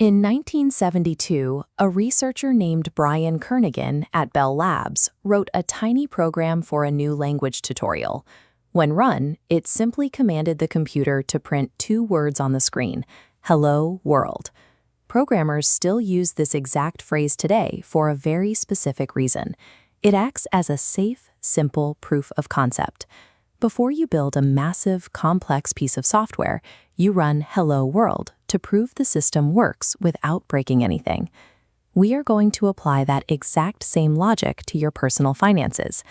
In 1972, a researcher named Brian Kernighan at Bell Labs wrote a tiny program for a new language tutorial. When run, it simply commanded the computer to print two words on the screen: "Hello, world." Programmers still use this exact phrase today for a very specific reason. It acts as a safe, simple proof of concept. Before you build a massive, complex piece of software, you run "Hello World" to prove the system works without breaking anything. We are going to apply that exact same logic to your personal finances.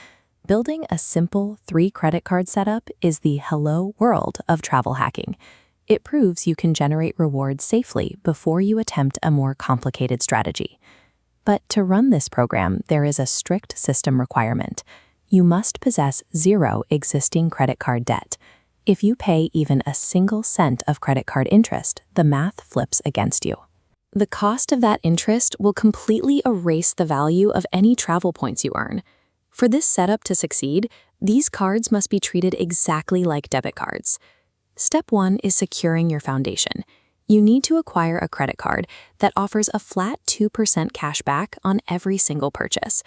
Building a simple 3-credit card setup is the "Hello World" of travel hacking. It proves you can generate rewards safely before you attempt a more complicated strategy. But to run this program, there is a strict system requirement. You must possess 0 existing credit card debt. If you pay even a single cent of credit card interest, the math flips against you. The cost of that interest will completely erase the value of any travel points you earn. For this setup to succeed, these cards must be treated exactly like debit cards. Step 1 is securing your foundation. You need to acquire a credit card that offers a flat 2% cash back on every single purchase.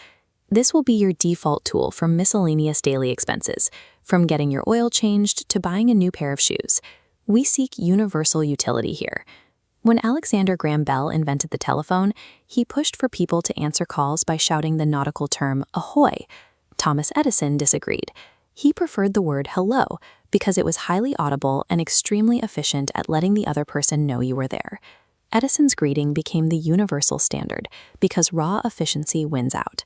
This will be your default tool for miscellaneous daily expenses, from getting your oil changed to buying a new pair of shoes. We seek universal utility here. When Alexander Graham Bell invented the telephone, he pushed for people to answer calls by shouting the nautical term "ahoy." Thomas Edison disagreed. He preferred the word "hello" because it was highly audible and extremely efficient at letting the other person know you were there. Edison's greeting became the universal standard because raw efficiency wins out.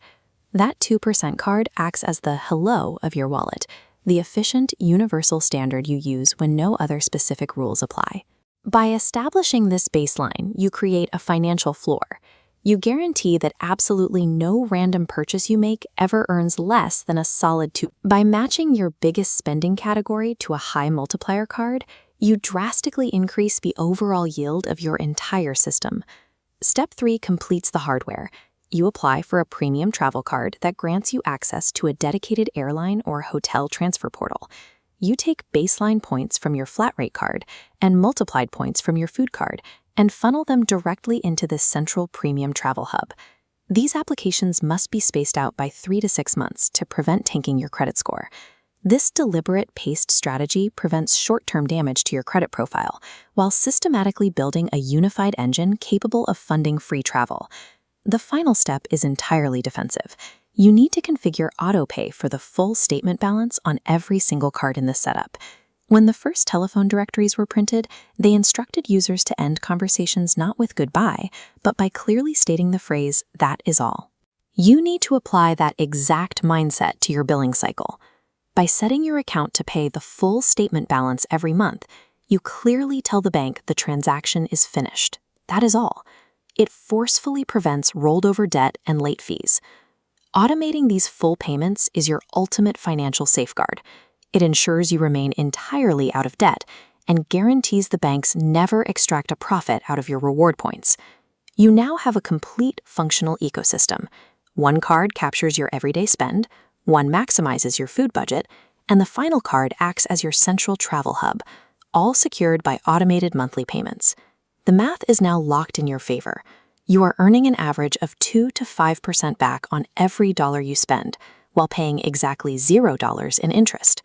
That 2% card acts as the "hello" of your wallet, the efficient, universal standard you use when no other specific rules apply. By establishing this baseline, you create a financial floor. You guarantee that absolutely no random purchase you make ever earns less than a solid 2. By matching your biggest spending category to a high multiplier card, you drastically increase the overall yield of your entire system. Step 3 completes the hardware. You apply for a premium travel card that grants you access to a dedicated airline or hotel transfer portal. You take baseline points from your flat rate card and multiplied points from your food card and funnel them directly into this central premium travel hub. These applications must be spaced out by 3 to 6 months to prevent tanking your credit score. This deliberate paced strategy prevents short-term damage to your credit profile while systematically building a unified engine capable of funding free travel. The final step is entirely defensive. You need to configure autopay for the full statement balance on every single card in this setup. When the first telephone directories were printed, they instructed users to end conversations not with "goodbye," but by clearly stating the phrase, "that is all." You need to apply that exact mindset to your billing cycle. By setting your account to pay the full statement balance every month, you clearly tell the bank the transaction is finished. That is all. It forcefully prevents rolled over debt and late fees. Automating these full payments is your ultimate financial safeguard. It ensures you remain entirely out of debt and guarantees the banks never extract a profit out of your reward points. You now have a complete functional ecosystem. One card captures your everyday spend, one maximizes your food budget, and the final card acts as your central travel hub, all secured by automated monthly payments. The math is now locked in your favor. You are earning an average of 2 to 5% back on every dollar you spend, while paying exactly $0 in interest.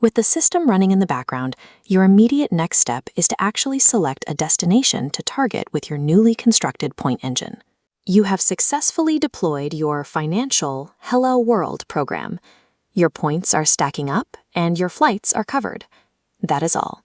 With the system running in the background, your immediate next step is to actually select a destination to target with your newly constructed point engine. You have successfully deployed your financial Hello World program. Your points are stacking up and your flights are covered. That is all.